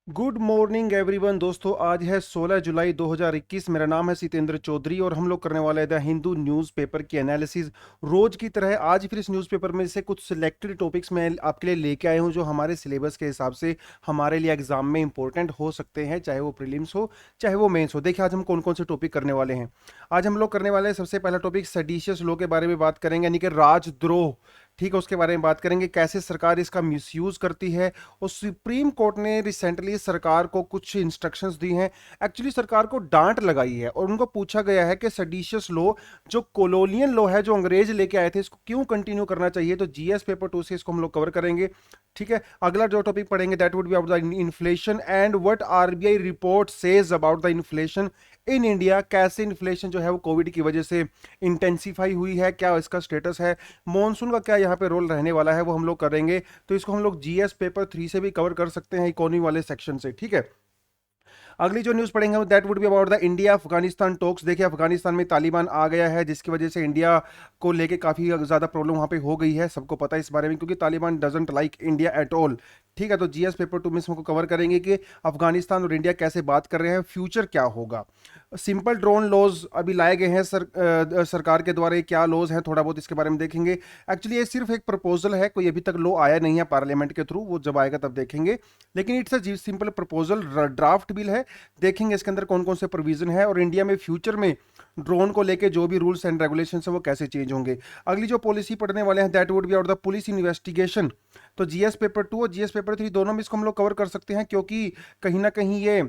Good morning everyone दोस्तों, आज है 16 जुलाई 2021। मेरा नाम है सितेंद्र चौधरी और हम लोग करने वाले हैं द हिंदू न्यूज़पेपर की एनालिसिस। रोज की तरह आज फिर इस न्यूज़पेपर में से कुछ सिलेक्टेड टॉपिक्स मैं आपके लिए लेके आया हूं जो हमारे सिलेबस के हिसाब से हमारे लिए एग्जाम में इंपॉर्टेंट हो सकते हैं, चाहे वो प्रीलिम्स हो चाहे वो मेंस हो। देखिए आज हम कौन कौन से टॉपिक करने वाले हैं। आज हम लोग करने वाले हैं सबसे पहला टॉपिक सेडिशियस लॉ के बारे में बात करेंगे, यानी कि राजद्रोह। ठीक है, उसके बारे में बात करेंगे, कैसे सरकार इसका मिसयूज करती है। और सुप्रीम कोर्ट ने रिसेंटली सरकार को कुछ इंस्ट्रक्शंस दी हैं। एक्चुअली सरकार को डांट लगाई है और उनको पूछा गया है कि सेडिशियस लॉ जो कॉलोनियल लॉ है, जो अंग्रेज लेके आए थे, इसको क्यों कंटिन्यू करना चाहिए। तो जीएस पेपर 2 से इसको हम लोग कवर करेंगे। ठीक है, अगला जो टॉपिक पढ़ेंगे that would be about the inflation and what RBI report says about the inflation in India. कैसे इन्फ्लेशन जो है वो कोविड की वजह से इंटेंसिफाई हुई है, क्या इसका स्टेटस है, मॉनसून का क्या यहाँ पे रोल रहने वाला है, वो हम लोग करेंगे। तो इसको हम लोग जीएस पेपर 3 से भी कवर कर सकते हैं, इकोनॉमी वाले सेक्शन से। ठीक है, अगली जो न्यूज़ पढ़ेंगे that would be about the India Afghanistan talks. देखिए अफगानिस्तान में तालिबान आ गया है, जिसकी वजह से इंडिया को लेके काफ़ी ज़्यादा प्रॉब्लम वहाँ पे हो गई है। सबको पता है इस बारे में, क्योंकि Taliban doesn't like India at all. ठीक है, तो जीएस पेपर 2 में इसको कवर करेंगे कि अफगानिस्तान और इंडिया कैसे बात कर रहे हैं, फ्यूचर क्या होगा। सिंपल ड्रोन लॉज अभी लाए गए हैं सरकार के द्वारा, ये क्या लॉज हैं थोड़ा बहुत इसके बारे में देखेंगे। एक्चुअली ये सिर्फ एक प्रपोजल है, कोई अभी तक लॉ आया नहीं है पार्लियामेंट के थ्रू, वो जब आएगा तब देखेंगे। लेकिन it's a simple proposal, draft bill है। देखेंगे इसके अंदर कौन कौन से प्रोविजन है और इंडिया में फ्यूचर में ड्रोन को लेके जो भी रूल्स एंड रेगुलेशन है वो कैसे चेंज होंगे। अगली जो पॉलिसी पढ़ने वाले हैं that would be out the police investigation. तो जीएस पेपर 2 और जीएस पेपर 3 दोनों में इसको हम लोग कवर कर सकते हैं, क्योंकि कहीं ना कहीं ये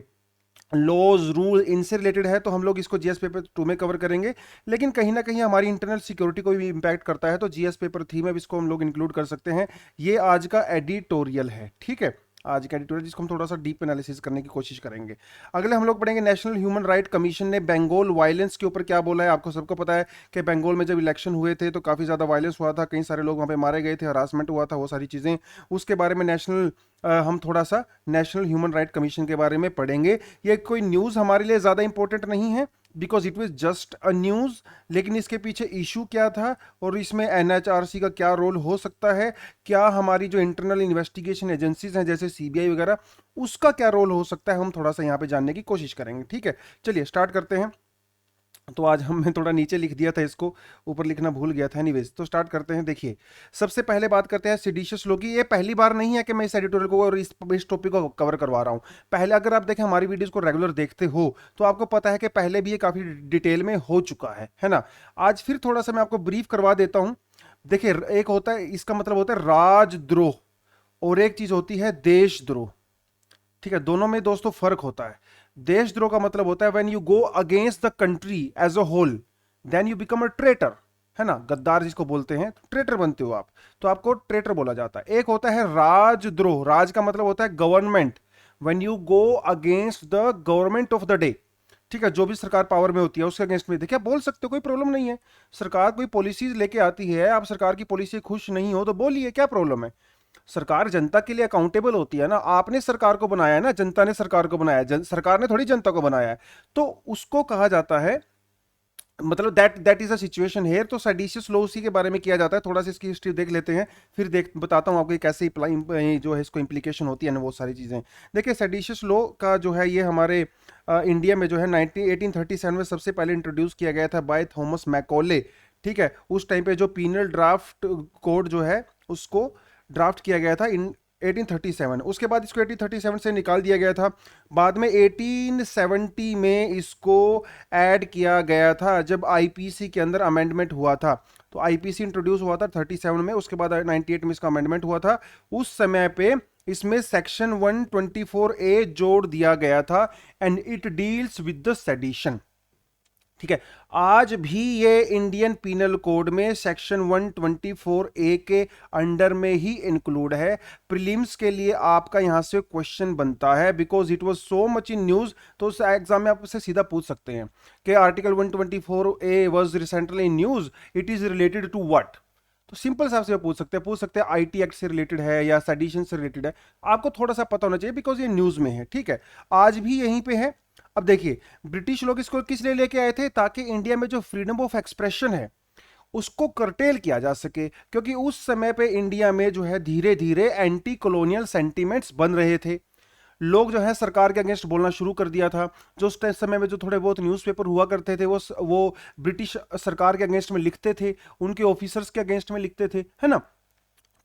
लॉज रूल इनसे रिलेटेड है, तो हम लोग इसको जीएस पेपर 2 में कवर करेंगे। लेकिन कहीं ना कहीं हमारी इंटरनल सिक्योरिटी को भी इंपैक्ट करता है, तो जीएस पेपर 3 में भी इसको हम लोग इंक्लूड कर सकते हैं। ये आज का एडिटोरियल है। ठीक है, आज का एडिटोरियल जिसको हम थोड़ा सा डीप एनालिसिस करने की कोशिश करेंगे। अगले हम लोग पढ़ेंगे नेशनल ह्यूमन राइट कमीशन ने बंगाल वायलेंस के ऊपर क्या बोला है। आपको सबको पता है कि बंगाल में जब इलेक्शन हुए थे तो काफ़ी ज़्यादा वायलेंस हुआ था, कई सारे लोग वहाँ पे मारे गए थे, हरासमेंट हुआ था, वो सारी चीज़ें। उसके बारे में हम थोड़ा सा नेशनल ह्यूमन राइट कमीशन के बारे में पढ़ेंगे। ये कोई न्यूज़ हमारे लिए ज़्यादा इंपॉर्टेंट नहीं है, because it was just a news, लेकिन इसके पीछे इशू क्या था और इसमें एनएचआरसी का क्या रोल हो सकता है, क्या हमारी जो इंटरनल इन्वेस्टिगेशन एजेंसीज हैं जैसे सीबीआई वगैरह, उसका क्या रोल हो सकता है, हम थोड़ा सा यहाँ पे जानने की कोशिश करेंगे। ठीक है, चलिए स्टार्ट करते हैं। तो आज हमने थोड़ा नीचे लिख दिया था इसको, ऊपर लिखना भूल गया था। एनीवेज, तो स्टार्ट करते हैं। देखिए सबसे पहले बात करते हैं सेडिशियस लॉ की। ये पहली बार नहीं है कि मैं इस एडिटोरियल को और इस टॉपिक को कवर करवा रहा हूँ। पहले अगर आप देखें हमारी वीडियोस को रेगुलर देखते हो तो आपको पता है कि पहले भी ये काफ़ी डिटेल में हो चुका है ना। आज फिर थोड़ा सा मैं आपको ब्रीफ करवा देता हूँ। देखिए एक होता है, इसका मतलब होता है राजद्रोह, और एक चीज़ होती है देशद्रोह। ठीक है, दोनों में दोस्तों फर्क होता है। देशद्रोह का मतलब होता है when you go against the country as a whole, then you become a traitor, है ना, गद्दार जिसको बोलते हैं, ट्रेटर बनते हो आप, तो आपको ट्रेटर बोला जाता है। एक होता है राजद्रोह, राज का मतलब होता है government, when you go against the government of the day. ठीक है, जो भी सरकार पावर में होती है उसके अगेंस्ट में। देखिए आप बोल सकते हो, कोई प्रॉब्लम नहीं है। सरकार कोई पॉलिसीज लेके आती है, आप सरकार की पॉलिसी से खुश नहीं हो तो बोलिए, क्या प्रॉब्लम है। सरकार जनता के लिए अकाउंटेबल होती है ना, आपने सरकार को बनाया है ना, जनता ने सरकार को बनाया है, सरकार ने थोड़ी जनता को बनाया है। तो उसको कहा जाता है, मतलब that that is a situation here. तो सेडिशियस लॉ उसी के बारे में किया जाता है। थोड़ा सा इसकी हिस्ट्री देख लेते हैं, फिर देख बताता हूँ आपको ये कैसे जो है इसको इम्प्लीकेशन होती है ना, वो सारी चीज़ें। देखिए सेडिशियस लॉ का जो है ये हमारे इंडिया में जो है 1837 में सबसे पहले इंट्रोड्यूस किया गया था बाय थॉमस मैकॉले। ठीक है, उस टाइम पे जो पीनल ड्राफ्ट कोड जो है उसको ड्राफ्ट किया गया था इन 1837। उसके बाद इसको 1837 से निकाल दिया गया था। बाद में 1870 में इसको ऐड किया गया था जब आईपीसी के अंदर अमेंडमेंट हुआ था। तो आईपीसी इंट्रोड्यूस हुआ था 37 में, उसके बाद 98 में इसका अमेंडमेंट हुआ था। उस समय पे इसमें सेक्शन 124A जोड़ दिया गया था and it deals with the sedition. ठीक है, आज भी ये इंडियन पीनल कोड में सेक्शन 124A के अंडर में ही इंक्लूड है। प्रीलिम्स के लिए आपका यहां से क्वेश्चन बनता है, because it was so much in news. तो उस एग्जाम में आप उससे सीधा पूछ सकते हैं कि article 124A was recently in news, it is related to what. तो सिंपल सा आपसे पूछ सकते हैं आईटी एक्ट से रिलेटेड है या सेडिशन से रिलेटेड है। आपको थोड़ा सा पता होना चाहिए बिकॉज ये न्यूज में है। ठीक है, आज भी यहीं पे है। अब देखिए ब्रिटिश लोग इसको किस लिए लेके आए थे, ताकि इंडिया में जो फ्रीडम ऑफ एक्सप्रेशन है उसको करटेल किया जा सके, क्योंकि उस समय पे इंडिया में जो है धीरे धीरे एंटी कॉलोनियल सेंटीमेंट्स बन रहे थे। लोग जो है सरकार के अगेंस्ट बोलना शुरू कर दिया था। जो उस समय में जो थोड़े बहुत न्यूज़पेपर हुआ करते थे वो ब्रिटिश सरकार के अगेंस्ट में लिखते थे, उनके ऑफिसर्स के अगेंस्ट में लिखते थे, है ना।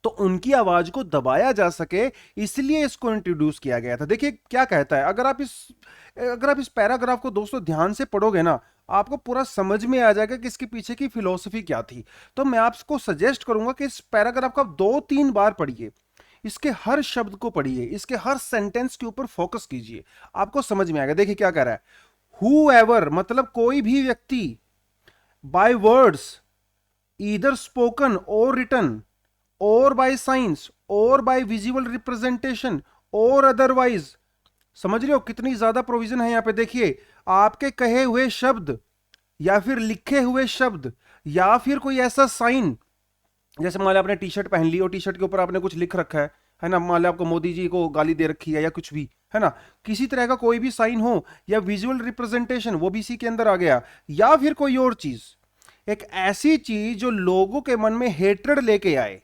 तो उनकी आवाज को दबाया जा सके, इसलिए इसको इंट्रोड्यूस किया गया था। देखिए क्या कहता है, अगर आप इस पैराग्राफ को दोस्तों ध्यान से पढ़ोगे ना, आपको पूरा समझ में आ जाएगा कि इसके पीछे की फिलॉसफी क्या थी। तो मैं आपको सजेस्ट करूंगा कि इस पैराग्राफ को आप 2-3 बार पढ़िए, इसके हर शब्द को पढ़िए, इसके हर सेंटेंस के ऊपर फोकस कीजिए, आपको समझ में आएगा। देखिए क्या कह रहा है, हूएवर मतलब कोई भी व्यक्ति, बाय वर्ड्स ईदर स्पोकन और रिटन और बाय साइंस और बाय विजुअल रिप्रेजेंटेशन और अदरवाइज। समझ रहे हो कितनी ज्यादा प्रोविजन है यहां पे। देखिए, आपके कहे हुए शब्द या फिर लिखे हुए शब्द या फिर कोई ऐसा साइन, जैसे मान लो आपने टी शर्ट पहन ली और टी शर्ट के ऊपर आपने कुछ लिख रखा है ना, मान लो आपको मोदी जी को गाली दे रखी है या कुछ भी, है ना, किसी तरह का कोई भी साइन हो या विजुअल रिप्रेजेंटेशन, वो भी इसी के अंदर आ गया, या फिर कोई और चीज, एक ऐसी चीज जो लोगों के मन में हेट्रेड लेके आए,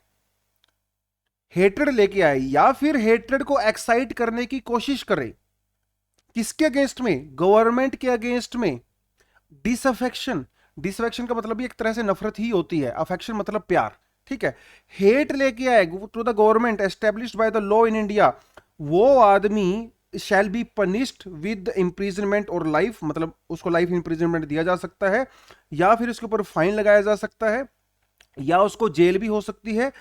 या फिर हेट्रेड को एक्साइट करने की कोशिश करे। किसके अगेंस्ट में? गवर्नमेंट के अगेंस्ट में। डिसअफेक्शन, डिसअफेक्शन का मतलब भी एक तरह से नफरत ही होती है, अफेक्शन मतलब प्यार, ठीक है। हेट लेके आए to the government established by the law in India, वो आदमी shall be punished with imprisonment और लाइफ, मतलब उसको लाइफ इंप्रिजनमेंट दिया जा सकता है, या फिर उसके ऊपर फाइन लगाया जा सकता है, या उसको जेल भी हो सकती है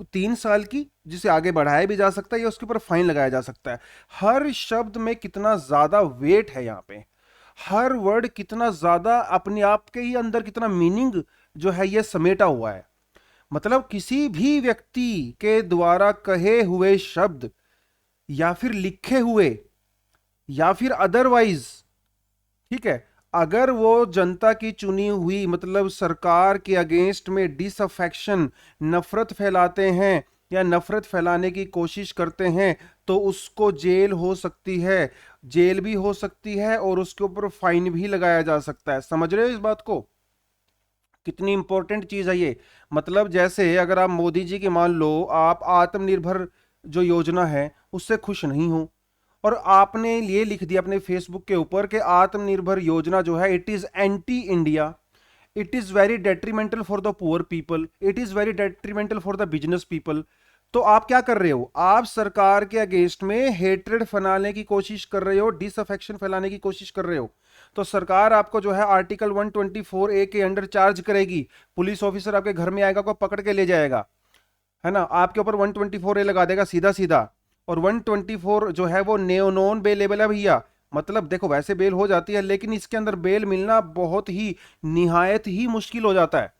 3 साल की, जिसे आगे बढ़ाया भी जा सकता है, या उसके ऊपर फाइन लगाया जा सकता है। हर शब्द में कितना ज्यादा वेट है यहाँ पे, हर वर्ड कितना ज्यादा अपने आप के ही अंदर कितना मीनिंग जो है ये समेटा हुआ है। मतलब किसी भी व्यक्ति के द्वारा कहे हुए शब्द या फिर लिखे हुए या फिर अदरवाइज, ठीक है, अगर वो जनता की चुनी हुई मतलब सरकार के अगेंस्ट में डिसअफेक्शन, नफरत फैलाते हैं या नफरत फैलाने की कोशिश करते हैं, तो उसको जेल हो सकती है, जेल भी हो सकती है और उसके ऊपर फाइन भी लगाया जा सकता है। समझ रहे हो इस बात को, कितनी इंपॉर्टेंट चीज है ये। मतलब जैसे अगर आप मोदी जी की मान लो आप आत्मनिर्भर जो योजना है उससे खुश नहीं हो, और आपने ये लिख दिया अपने फेसबुक के ऊपर कि आत्मनिर्भर योजना जो है it is anti India, it is very detrimental for the poor people, it is very detrimental for the business people, तो आप क्या कर रहे हो? आप सरकार के अगेंस्ट में हेट्रेड फैलाने की कोशिश कर रहे हो, डिसअफेक्शन फैलाने की कोशिश कर रहे हो। तो सरकार आपको जो है आर्टिकल 124A के अंडर चार्ज करेगी, पुलिस ऑफिसर आपके घर में आएगा, को पकड़ के ले जाएगा, है ना, आपके ऊपर 124A लगा देगा सीधा सीधा। और 124 जो है वो नॉन बेलेबल है भैया। मतलब देखो वैसे बेल हो जाती है, लेकिन इसके अंदर बेल मिलना बहुत ही निहायत ही मुश्किल हो जाता है,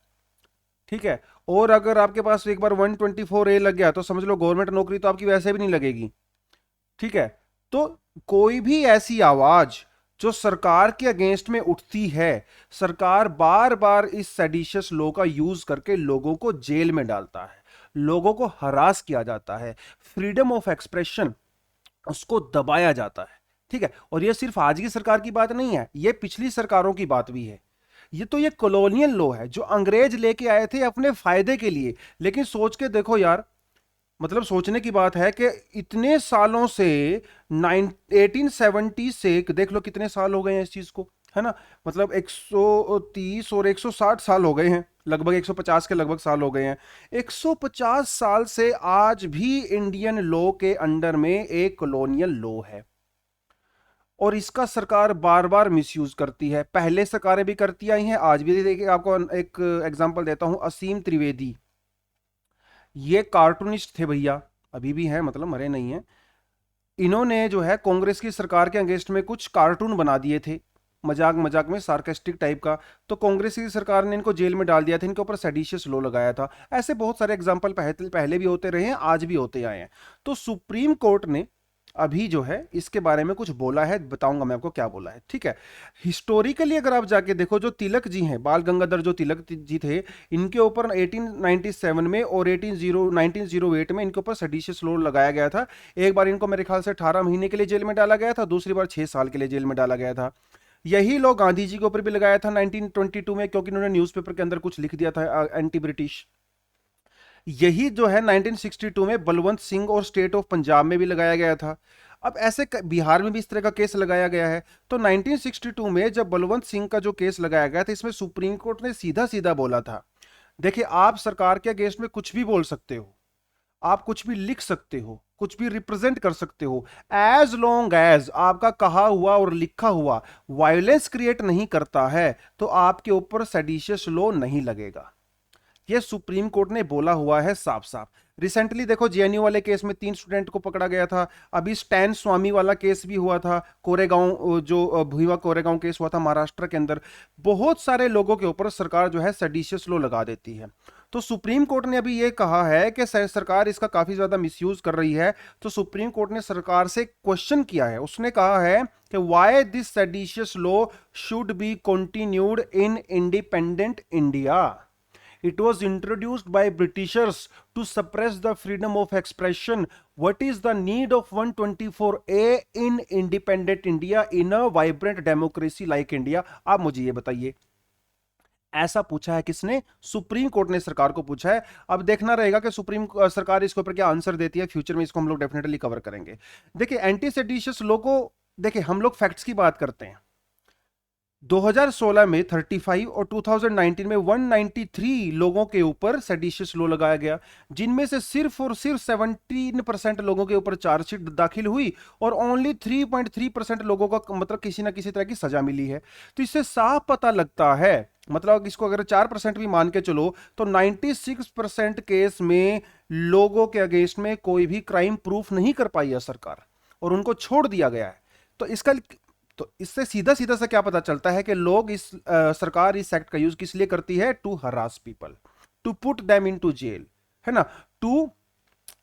ठीक है। और अगर आपके पास एक बार 124A लग गया तो समझ लो गवर्नमेंट नौकरी तो आपकी वैसे भी नहीं लगेगी, ठीक है। तो कोई भी ऐसी आवाज जो सरकार के अगेंस्ट में उठती है, सरकार बार बार इस सेडिशियस लॉ का यूज करके लोगों को जेल में डालता है, लोगों को हरास किया जाता है, फ्रीडम ऑफ एक्सप्रेशन उसको दबाया जाता है, ठीक है। और ये सिर्फ आज की सरकार की बात नहीं है, ये पिछली सरकारों की बात भी है। ये कॉलोनियल लॉ है जो अंग्रेज लेके आए थे अपने फायदे के लिए। लेकिन सोच के देखो यार, मतलब सोचने की बात है कि इतने सालों से 1870 से देख लो कितने साल हो गए हैं इस चीज को, है ना, मतलब 130 और 160 साल हो गए हैं, लगभग 150 के लगभग साल हो गए हैं। 150 साल से आज भी इंडियन लॉ के अंडर में एक कॉलोनियल लॉ है, और इसका सरकार बार बार मिसयूज करती है। पहले सरकारें भी करती आई हैं, आज भी। देखिए आपको एक एग्जांपल देता हूं, असीम त्रिवेदी, ये कार्टूनिस्ट थे भैया, अभी भी हैं, मतलब मरे नहीं हैं। इन्होंने जो है कांग्रेस की सरकार के अगेंस्ट में कुछ कार्टून बना दिए थे, मजाक मजाक में सार्केस्टिक टाइप का, तो कांग्रेस की सरकार ने इनको जेल में डाल दिया था, इनके ऊपर सेडिशियस लॉ लगाया था। ऐसे बहुत सारे एग्जाम्पल पहले भी होते रहे हैं, आज भी होते आए हैं। तो सुप्रीम कोर्ट ने अभी जो है इसके बारे में कुछ बोला है, बताऊंगा मैं आपको क्या बोला है, ठीक है। हिस्टोरिकली अगर आप जाके देखो, जो तिलक जी हैं, बाल गंगाधर जो तिलक जी थे, इनके ऊपर 1897 में और 1908 में इनके ऊपर सेडिशियस लॉ लगाया गया था। एक बार इनको मेरे ख्याल से 18 महीने के लिए जेल में डाला गया था, दूसरी बार 6 साल के लिए जेल में डाला गया था। यही लोग गांधी जी के ऊपर भी लगाया था 1922 में, क्योंकि उन्होंने न्यूज़पेपर के अंदर कुछ लिख दिया था एंटी ब्रिटिश। यही जो है 1962 में बलवंत सिंह और स्टेट ऑफ पंजाब में भी लगाया गया था। अब ऐसे बिहार में भी इस तरह का केस लगाया गया है। तो 1962 में जब बलवंत सिंह का जो केस लगाया गया था, इसमें सुप्रीम कोर्ट ने सीधा सीधा बोला था, देखिए आप सरकार के अगेंस्ट में कुछ भी बोल सकते हो, आप कुछ भी लिख सकते हो, कुछ भी रिप्रेजेंट कर सकते हो, एज लॉन्ग एज आपका कहा हुआ और लिखा हुआ वायलेंस क्रिएट नहीं करता है, तो आपके ऊपर सेडिशियस लॉ नहीं लगेगा। ये सुप्रीम कोर्ट ने बोला हुआ है साफ साफ। रिसेंटली देखो जेएनयू वाले केस में 3 स्टूडेंट को पकड़ा गया था। अभी स्टैन स्वामी वाला केस भी हुआ था, कोरेगांव, जो भुईवा कोरेगांव केस हुआ था महाराष्ट्र के अंदर। बहुत सारे लोगों के ऊपर सरकार जो है सेडिशियस लॉ लगा देती है। तो सुप्रीम कोर्ट ने अभी ये कहा है कि सरकार इसका काफी ज्यादा मिसयूज कर रही है। तो सुप्रीम कोर्ट ने सरकार से क्वेश्चन किया है, उसने कहा है कि why this seditious law should be continued in independent India. It was introduced by Britishers to suppress the freedom of expression. What is the need of 124A in independent India in a vibrant democracy like India? आप मुझे ये बताइए। ऐसा पूछा है किसने? Supreme court ने सरकार को पूछा है। अब देखना रहेगा कि सुप्रीम सरकार इसके ऊपर क्या आंसर देती है। फ्यूचर में इसको हम लोग डेफिनेटली कवर करेंगे। देखिए एंटी सेडिशियस लॉ को, देखिए हम लोग फैक्ट्स की बात करते हैं। 2016 में 35 और 2019 में 193 लोगों के ऊपर सेडिशियस लॉ लगाया गया, जिनमें से सिर्फ और सिर्फ 17% लोगों के ऊपर चार्जशीट दाखिल हुई और ओनली 3.3% लोगों का मतलब किसी ना किसी तरह की सजा मिली है। तो इससे साफ पता लगता है, मतलब इसको अगर 4% भी मान के चलो तो 96% केस में लोगों के अगेंस्ट में कोई भी क्राइम प्रूफ नहीं कर पाई है सरकार, और उनको छोड़ दिया गया है। तो इससे सीधा सीधा सा क्या पता चलता है कि लोग सरकार इस एक्ट का यूज किस लिए करती है? To harass people, to put them into jail, है ना, to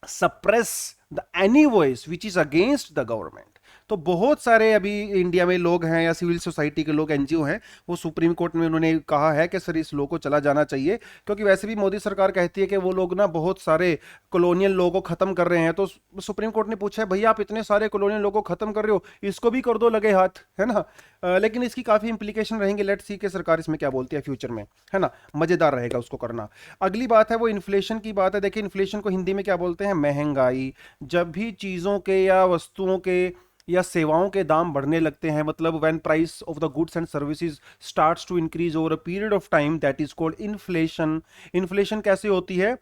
suppress the any voice which is against the government. तो बहुत सारे अभी इंडिया में लोग हैं या सिविल सोसाइटी के लोग, एनजीओ हैं, वो सुप्रीम कोर्ट में उन्होंने कहा है कि सर इस लॉ को चला जाना चाहिए, क्योंकि वैसे भी मोदी सरकार कहती है कि वो लोग ना बहुत सारे कॉलोनियल लॉ को खत्म कर रहे हैं। तो सुप्रीम कोर्ट ने पूछा है भैया आप इतने सारे कॉलोनियल लॉ को खत्म कर रहे हो, इसको भी कर दो लगे हाथ, है ना। लेकिन इसकी काफी इंप्लीकेशन रहेंगे, लेट्स सी कि सरकार इसमें क्या बोलती है फ्यूचर में, है ना। मजेदार रहेगा उसको करना। अगली बात है वो इन्फ्लेशन की बात है। देखिए इन्फ्लेशन को हिंदी में क्या बोलते हैं? महंगाई। जब भी चीजों के या वस्तुओं के या सेवाओं के दाम बढ़ने लगते हैं, मतलब when price of the goods and services starts to increase over a period of time, that is called inflation. Inflation कैसे होती है?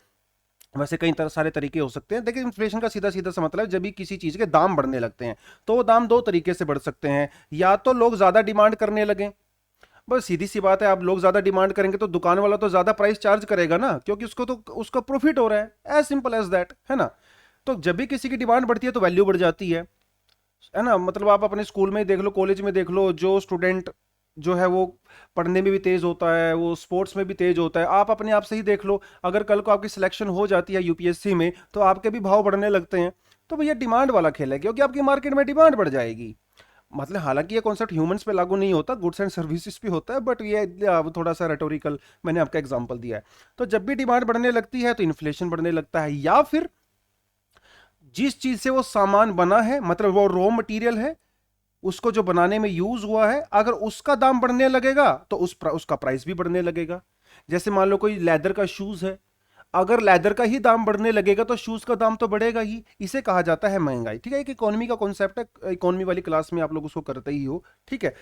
वैसे कई सारे तरीके हो सकते हैं। देखिए इन्फ्लेशन का सीधा सीधा सा मतलब जब भी किसी चीज के दाम बढ़ने लगते हैं, तो वो दाम दो तरीके से बढ़ सकते हैं। या तो लोग ज्यादा डिमांड करने लगे, बस सीधी सी बात है, आप लोग ज्यादा डिमांड करेंगे तो दुकान वाला तो ज्यादा प्राइस चार्ज करेगा ना, क्योंकि उसको तो उसका प्रॉफिट हो रहा है, एज सिंपल एज दैट, है ना। तो जब भी किसी की डिमांड बढ़ती है तो वैल्यू बढ़ जाती है ना। मतलब आप अपने स्कूल में देख लो, कॉलेज में देख लो, जो स्टूडेंट जो है वो पढ़ने में भी तेज होता है, वो स्पोर्ट्स में भी तेज होता है। आप अपने आप से ही देख लो, अगर कल को आपकी सिलेक्शन हो जाती है यूपीएससी में, तो आपके भी भाव बढ़ने लगते हैं। तो भैया डिमांड वाला खेल है, क्योंकि आपकी मार्केट में डिमांड बढ़ जाएगी। मतलब हालांकि ये कॉन्सेप्ट ह्यूमंस पे लागू नहीं होता, गुड्स एंड सर्विसेज पे होता है, बट ये थोड़ा सा रेटोरिकल मैंने आपका एग्जांपल दिया है। तो जब भी डिमांड बढ़ने लगती है तो इन्फ्लेशन बढ़ने लगता है, या फिर जिस चीज से वो सामान बना है, मतलब वो रॉ मटेरियल है, उसको जो बनाने में यूज हुआ है, अगर उसका दाम बढ़ने लगेगा तो उसका प्राइस भी बढ़ने लगेगा। जैसे मान लो कोई लेदर का शूज है, अगर लेदर का ही दाम बढ़ने लगेगा तो शूज का दाम तो बढ़ेगा ही। इसे कहा जाता है महंगाई। ठीक है, एक इकोनॉमी का कॉन्सेप्ट है, इकोनॉमी वाली क्लास में आप लोग उसको करते ही हो। ठीक है,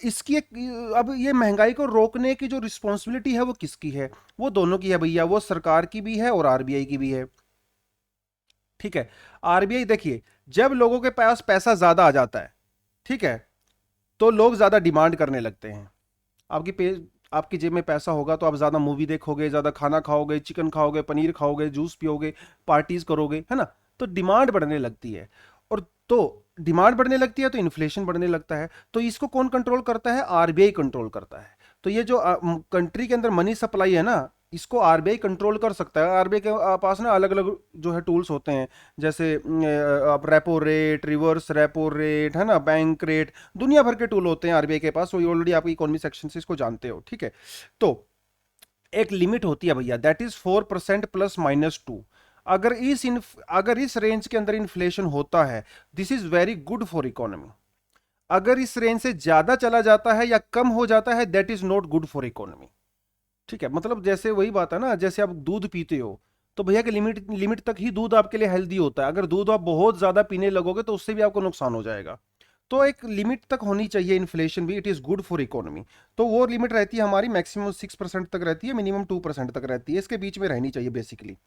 इसकी अब ये महंगाई को रोकने की जो रिस्पॉन्सिबिलिटी है वो किसकी है? वो दोनों की है भैया, वो सरकार की भी है और आरबीआई की भी है। ठीक है, आरबीआई देखिए, जब लोगों के पास पैसा ज्यादा आ जाता है, ठीक है, तो लोग ज्यादा डिमांड करने लगते हैं। आपकी पे आपकी जेब में पैसा होगा तो आप ज्यादा मूवी देखोगे, ज्यादा खाना खाओगे, चिकन खाओगे, पनीर खाओगे, जूस पियोगे, पार्टीज करोगे, है ना। तो डिमांड बढ़ने लगती है, और तो डिमांड बढ़ने लगती है तो इन्फ्लेशन बढ़ने लगता है। तो इसको कौन कंट्रोल करता है? आरबीआई कंट्रोल करता है। तो ये जो कंट्री के अंदर मनी सप्लाई है ना, इसको आरबीआई कंट्रोल कर सकता है। आरबीआई के पास ना अलग अलग जो है टूल्स होते हैं, जैसे आप repo rate, reverse repo rate, है ना, बैंक रेट, दुनिया भर के टूल होते हैं आरबीआई के पास। वो ऑलरेडी आप इकोनॉमी सेक्शन से इसको जानते हो। ठीक है, तो एक लिमिट होती है भैया, दैट इज 4% प्लस माइनस 2। अगर इस रेंज के अंदर इन्फ्लेशन होता है, this is very good for economy. अगर इस रेंज से ज्यादा चला जाता है या कम हो जाता है, that is not good for economy. ठीक है, मतलब जैसे वही बात है ना, जैसे आप दूध पीते हो तो भैया कि लिमिट लिमिट तक ही दूध आपके लिए हेल्दी होता है। अगर दूध आप बहुत ज्यादा पीने लगोगे तो उससे भी आपको नुकसान हो जाएगा। तो एक लिमिट तक होनी चाहिए इन्फ्लेशन भी, it is good for economy. तो वो लिमिट रहती है हमारी मैक्सिमम 6% तक रहती है, मिनिमम 2% तक रहती है, इसके बीच में रहनी चाहिए बेसिकली।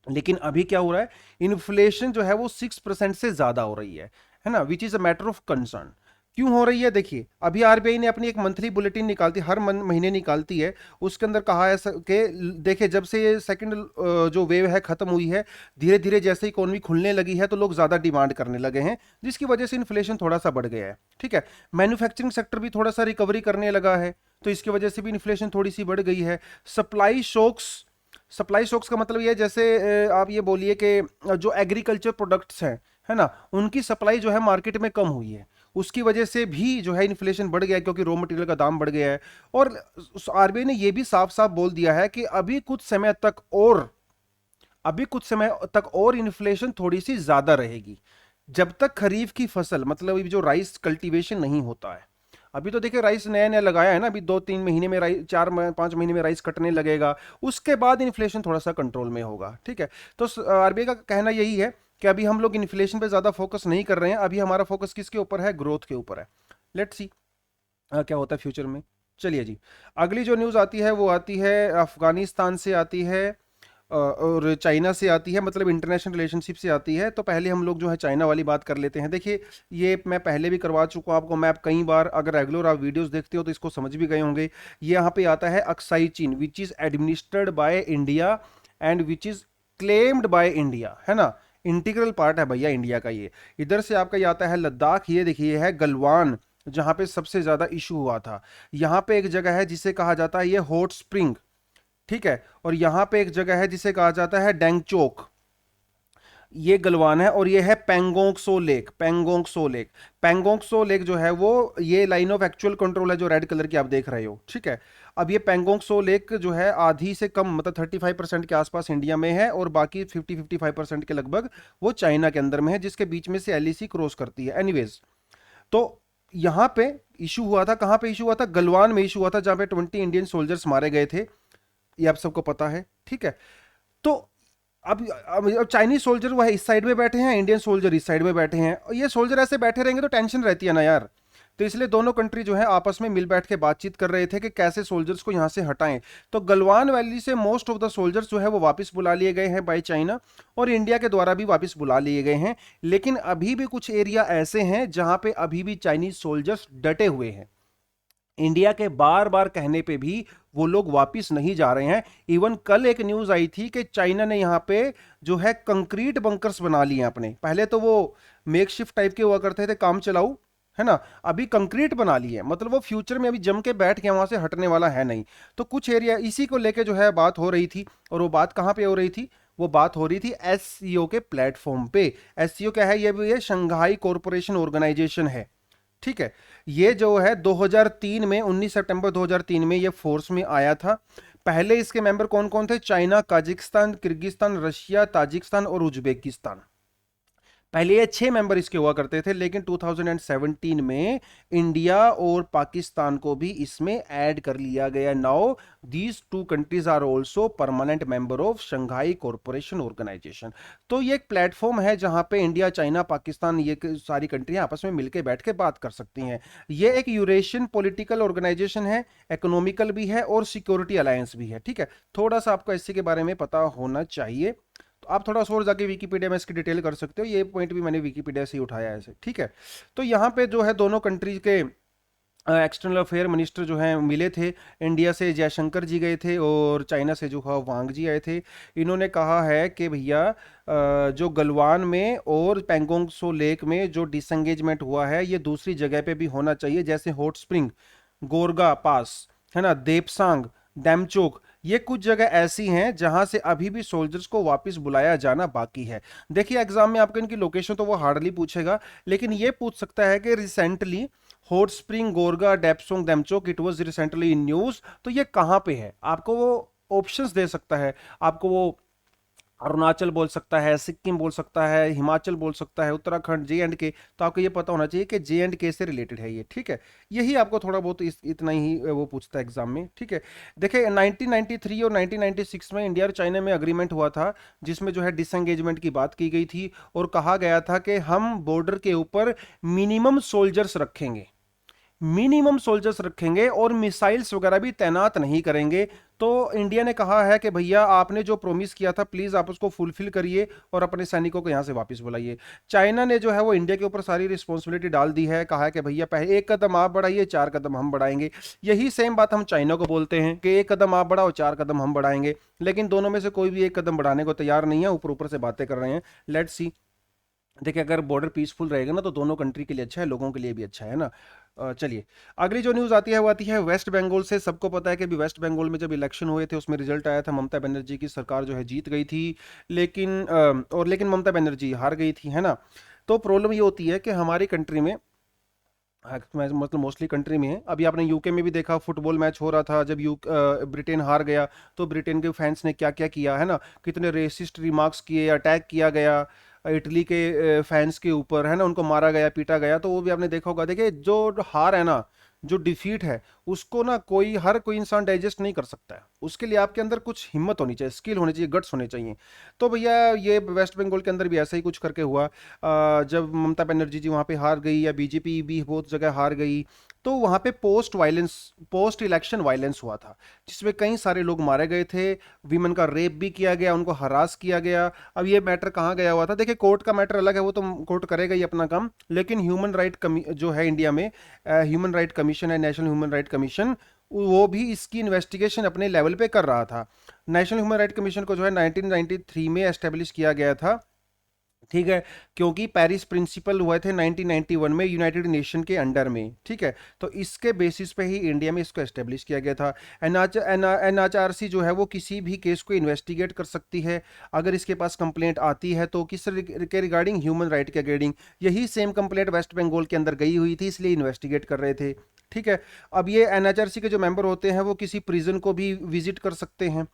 लेकिन अभी क्या हो रहा है, इन्फ्लेशन जो है वो 6% से ज्यादा हो रही है ना, which is a matter of concern. क्यों हो रही है, देखिए अभी आरबीआई ने अपनी एक मंथली बुलेटिन निकालती हर महीने निकालती है। उसके अंदर कहा है कि देखिए जब से ये सेकंड जो वेव है खत्म हुई है, धीरे धीरे जैसे इकोनॉमी खुलने लगी है तो लोग ज्यादा डिमांड करने लगे हैं, जिसकी वजह से इन्फ्लेशन थोड़ा सा बढ़ गया है। ठीक है, मैन्युफैक्चरिंग सेक्टर भी थोड़ा सा रिकवरी करने लगा है, तो इसकी वजह से भी इन्फ्लेशन थोड़ी सी बढ़ गई है। सप्लाई शॉक्स, सप्लाई शॉक्स का मतलब ये है, जैसे आप ये बोलिए कि जो एग्रीकल्चर प्रोडक्ट्स हैं, है ना, उनकी सप्लाई जो है मार्केट में कम हुई है, उसकी वजह से भी जो है इन्फ्लेशन बढ़ गया है, क्योंकि रॉ मटेरियल का दाम बढ़ गया है। और आरबीआई ने ये भी साफ साफ बोल दिया है कि अभी कुछ समय तक और इन्फ्लेशन थोड़ी सी ज्यादा रहेगी, जब तक खरीफ की फसल मतलब ये जो राइस कल्टीवेशन नहीं होता है। अभी तो देखिए राइस नया नया लगाया है ना, अभी 2-3 महीने में राइस, 4-5 महीने में राइस कटने लगेगा, उसके बाद इन्फ्लेशन थोड़ा सा कंट्रोल में होगा। ठीक है, तो आरबीआई का कहना यही है कि अभी हम लोग इन्फ्लेशन पे ज्यादा फोकस नहीं कर रहे हैं, अभी हमारा फोकस किसके ऊपर है, ग्रोथ के ऊपर है। लेट्स सी क्या होता है फ्यूचर में। चलिए जी, अगली जो न्यूज़ आती है वो आती है अफगानिस्तान से आती है, और चाइना से आती है, मतलब इंटरनेशनल रिलेशनशिप से आती है। तो पहले हम लोग जो है चाइना वाली बात कर लेते हैं। देखिए ये मैं पहले भी करवा चुका हूँ आपको मैप कई बार, अगर रेगुलर आप वीडियोस देखते हो तो इसको समझ भी गए होंगे। ये यहाँ पे आता है अक्साई चीन, which is administered by India and which is claimed by India, है ना, इंटीग्रल पार्ट है भैया इंडिया का ये। इधर से आपका ये आता है लद्दाख, ये देखिए है गलवान, जहां पे सबसे ज्यादा इशू हुआ था। यहाँ पे एक जगह है जिसे कहा जाता है ये हॉट स्प्रिंग, ठीक है, और यहां पे एक जगह है जिसे कहा जाता है डेंगचोक, ये गलवान है। और ये है पेंगोंग सो लेक, पेंगोंग सो लेक। पेंगोंग सो लेक जो है वो ये लाइन ऑफ एक्चुअल कंट्रोल है जो रेड कलर की आप देख रहे हो। ठीक है, अब ये पेंगोंग सो लेक जो है आधी से कम मतलब 35% के आसपास इंडिया में है, और बाकी 50-55% के लगभग वो चाइना के अंदर में है, जिसके बीच में से एलईसी क्रॉस करती है। एनीवेज, तो यहां पे इशू हुआ था, कहां पे इशू हुआ था, गलवान में इशू हुआ था, जहां पे 20 इंडियन सोल्जर्स मारे गए थे, ये आप सबको पता है। ठीक है, तो अब चाइनीज सोल्जर वो है इस साइड में बैठे हैं, इंडियन सोल्जर इस साइड में बैठे हैं, और ये सोल्जर ऐसे बैठे रहेंगे तो टेंशन रहती है ना यार। तो इसलिए दोनों कंट्री जो है आपस में मिल बैठ के बातचीत कर रहे थे कि कैसे सोल्जर्स को यहां से हटाएं। तो गलवान वैली से मोस्ट ऑफ द सोल्जर्स जो है वो वापस बुला लिए गए हैं बाय चाइना, और इंडिया के द्वारा भी वापस बुला लिए गए हैं। लेकिन अभी भी कुछ एरिया ऐसे हैं जहां पे अभी भी चाइनीज सोल्जर्स डटे हुए हैं, इंडिया के बार बार कहने पे भी वो लोग वापिस नहीं जा रहे हैं। इवन कल एक न्यूज आई थी कि चाइना ने यहां पे जो है कंक्रीट बंकर्स बना लिए अपने, पहले तो वो मेकशिफ्ट टाइप के हुआ करते थे काम चलाऊ, है ना, अभी कंक्रीट बना लिए, मतलब वो फ्यूचर में अभी जम के बैठ के वहां से हटने वाला है नहीं। तो कुछ एरिया इसी को लेके जो है बात हो रही थी, और वो बात कहां पे हो रही थी, वो बात हो रही थी एससीओ के प्लेटफॉर्म पे। एससीओ क्या है, ये भी ये शंघाई कॉरपोरेशन ऑर्गेनाइजेशन है। ठीक है, ये जो है 2003 में 19 सितंबर 2003 में ये फोर्स में आया था। पहले इसके मेंबर कौन कौन थे, China, Kazakhstan, Kyrgyzstan, Russia, Tajikistan और उज्बेकिस्तान। पहले ये 6 मेंबर इसके हुआ करते थे, लेकिन 2017 में इंडिया और पाकिस्तान को भी इसमें ऐड कर लिया गया। Now these two countries are also permanent member of Shanghai corporation organisation. तो ये एक प्लेटफॉर्म है जहां पे इंडिया, चाइना, पाकिस्तान, ये सारी कंट्रियां आपस में मिलकर बैठ के बात कर सकती हैं। ये एक यूरेशियन पॉलिटिकल ऑर्गेनाइजेशन है, इकोनॉमिकल भी है और सिक्योरिटी अलायंस भी है। ठीक है, थोड़ा सा आपको इसी के बारे में पता होना चाहिए। तो आप थोड़ा सा और जाके विकीपीडिया में इसकी डिटेल कर सकते हो, ये पॉइंट भी मैंने विकीपीडिया से ही उठाया है ऐसे। ठीक है, तो यहाँ पे जो है दोनों कंट्रीज के एक्सटर्नल अफेयर मिनिस्टर जो हैं मिले थे। इंडिया से जयशंकर जी गए थे और चाइना से जो है वांग जी आए थे। इन्होंने कहा है कि भैया जो गलवान में और पेंगोंग सो लेक में जो डिसंगेजमेंट हुआ है ये दूसरी जगह पे भी होना चाहिए, जैसे हॉट स्प्रिंग, गोरगा पास, है ना, देपसांग, डेमचोक, ये कुछ जगह ऐसी हैं जहां से अभी भी सोल्जर्स को वापस बुलाया जाना बाकी है। देखिए एग्जाम में आपको इनकी लोकेशन तो वो हार्डली पूछेगा, लेकिन ये पूछ सकता है कि recently hot spring, Gogra, Depsang, Demchok, it was recently in news, तो ये कहां पे है, आपको वो ऑप्शंस दे सकता है, आपको वो अरुणाचल बोल सकता है, सिक्किम बोल सकता है, हिमाचल बोल सकता है, उत्तराखंड, जे एंड के। तो आपको ये पता होना चाहिए कि जे एंड के से रिलेटेड है ये, ठीक है। यही आपको थोड़ा बहुत इतना ही वो पूछता है एग्जाम में, ठीक है। देखिए 1993 और 1996 में इंडिया और चाइना में अग्रीमेंट हुआ था, जिसमें जो है डिसएंगेजमेंट की बात की गई थी और कहा गया था कि हम बॉर्डर के ऊपर मिनिमम सोल्जर्स रखेंगे, मिनिमम सोल्जर्स रखेंगे और मिसाइल्स वगैरह भी तैनात नहीं करेंगे। तो इंडिया ने कहा है कि भैया आपने जो प्रॉमिस किया था प्लीज आप उसको फुलफिल करिए और अपने सैनिकों को यहां से वापस बुलाइए। चाइना ने जो है वो इंडिया के ऊपर सारी रिस्पॉन्सिबिलिटी डाल दी है, कहा है कि भैया पहले एक कदम आप बढ़ाइए, चार कदम हम बढ़ाएंगे। यही सेम बात हम चाइना को बोलते हैं कि एक कदम आप बढ़ाओ, चार कदम हम बढ़ाएंगे, लेकिन दोनों में से कोई भी एक कदम बढ़ाने को तैयार नहीं है, ऊपर ऊपर से बातें कर रहे हैं। Let's see. देखिए अगर बॉर्डर पीसफुल रहेगा ना तो दोनों कंट्री के लिए अच्छा है, लोगों के लिए भी अच्छा है ना। चलिए अगली जो न्यूज़ आती है वो आती है वेस्ट बंगाल से। सबको पता है कि अभी वेस्ट बंगाल में जब इलेक्शन हुए थे उसमें रिजल्ट आया था, ममता बनर्जी की सरकार जो है जीत गई थी, लेकिन ममता बनर्जी हार गई थी, है ना। तो प्रॉब्लम ये होती है कि हमारी कंट्री में, मतलब मोस्टली कंट्री में है, अभी आपने यूके में भी देखा फुटबॉल मैच हो रहा था, जब ब्रिटेन हार गया तो ब्रिटेन के फैंस ने क्या क्या किया है ना, कितने रेसिस्ट रिमार्क्स किए, अटैक किया गया इटली के फैंस के ऊपर, है ना, उनको मारा गया, पीटा गया। तो वो भी आपने देखा होगा। देखिए जो हार है ना, जो डिफीट है, उसको ना हर कोई इंसान डाइजेस्ट नहीं कर सकता है। उसके लिए आपके अंदर कुछ हिम्मत होनी चाहिए, स्किल होनी चाहिए, गट्स होने चाहिए। तो भैया ये वेस्ट बंगाल के अंदर भी ऐसा ही कुछ करके हुआ। जब ममता बनर्जी जी वहाँ पे हार गई, या बीजेपी भी बहुत जगह हार गई, तो वहाँ पे पोस्ट इलेक्शन वायलेंस हुआ था, जिसमें कई सारे लोग मारे गए थे, विमेन का रेप भी किया गया, उनको हरास किया गया। अब ये मैटर कहाँ गया हुआ था? देखिए कोर्ट का मैटर अलग है, वो तो कोर्ट करेगा ही अपना काम, लेकिन ह्यूमन राइट जो है इंडिया में, ह्यूमन राइट कमीशन है, नेशनल ह्यूमन राइट कमीशन, वो भी इसकी इन्वेस्टिगेशन अपने लेवल पे कर रहा था। नेशनल ह्यूमन राइट कमीशन को जो है 1993 में एस्टेब्लिश किया गया था, ठीक है, क्योंकि पेरिस प्रिंसिपल हुए थे 1991 में यूनाइटेड नेशन के अंडर में, ठीक है। तो इसके बेसिस पे ही इंडिया में इसको एस्टेब्लिश किया गया था। एनएचआरसी जो है वो किसी भी केस को इन्वेस्टिगेट कर सकती है। अगर इसके पास कंप्लेंट आती है तो किस के रिगार्डिंग? ह्यूमन राइट के रिगार्डिंग। यही सेम कंप्लेंट वेस्ट बंगाल के अंदर गई हुई थी, इसलिए इन्वेस्टिगेट कर रहे थे, ठीक है। अब ये एनएचआरसी के जो मेंबर होते हैं वो किसी प्रिजन को भी विजिट कर सकते हैं,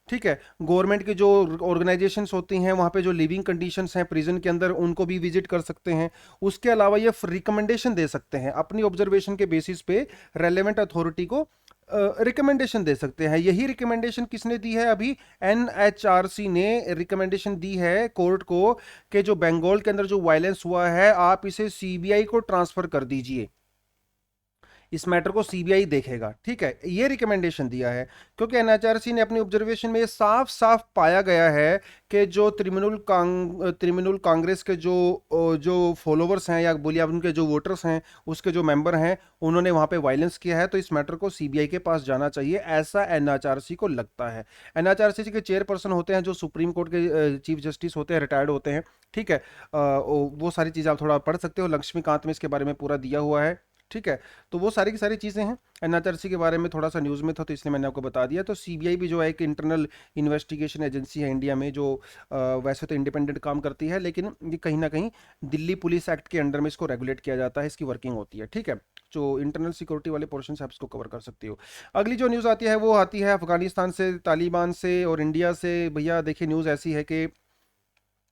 ठीक है। गवर्नमेंट की जो ऑर्गेनाइजेशंस होती हैं वहाँ पे जो लिविंग कंडीशंस हैं प्रिजन के अंदर, उनको भी विजिट कर सकते हैं। उसके अलावा ये रिकमेंडेशन दे सकते हैं अपनी ऑब्जर्वेशन के बेसिस पे, रेलेवेंट अथॉरिटी को रिकमेंडेशन दे सकते हैं। यही रिकमेंडेशन किसने दी है? अभी एनएचआरसी ने रिकमेंडेशन दी है कोर्ट को कि जो बंगाल के अंदर जो वायलेंस हुआ है आप इसे सीबीआई को ट्रांसफर कर दीजिए, इस मैटर को सीबीआई देखेगा, ठीक है। ये रिकमेंडेशन दिया है क्योंकि एनएचआरसी ने अपनी ऑब्जर्वेशन में ये साफ साफ पाया गया है कि जो तृणमूल कांग्रेस के जो फॉलोवर्स हैं, या बोलिए आप उनके जो वोटर्स हैं, उसके जो मेंबर हैं, उन्होंने वहां पे वायलेंस किया है, तो इस मैटर को सीबीआई के पास जाना चाहिए, ऐसा एनएचआरसी को लगता है। एनएचआरसी के चेयरपर्सन होते हैं जो सुप्रीम कोर्ट के चीफ जस्टिस होते हैं, रिटायर्ड होते हैं, ठीक है। वो सारी चीज़ आप थोड़ा पढ़ सकते हो, लक्ष्मीकांत में इसके बारे में पूरा दिया हुआ है, ठीक है। तो वो सारी की सारी चीज़ें हैं। एनएचआरसी के बारे में थोड़ा सा न्यूज़ में था तो इसलिए मैंने आपको बता दिया। तो सीबीआई भी जो है एक इंटरनल इन्वेस्टिगेशन एजेंसी है इंडिया में, जो वैसे तो इंडिपेंडेंट काम करती है, लेकिन ये कहीं ना कहीं दिल्ली पुलिस एक्ट के अंडर में इसको रेगुलेट किया जाता है, इसकी वर्किंग होती है, ठीक है। जो इंटरनल सिक्योरिटी वाले पोर्शन आप इसको कवर कर सकती हो। अगली जो न्यूज़ आती है वो आती है अफगानिस्तान से, तालिबान से और इंडिया से। भैया देखिए न्यूज़ ऐसी है कि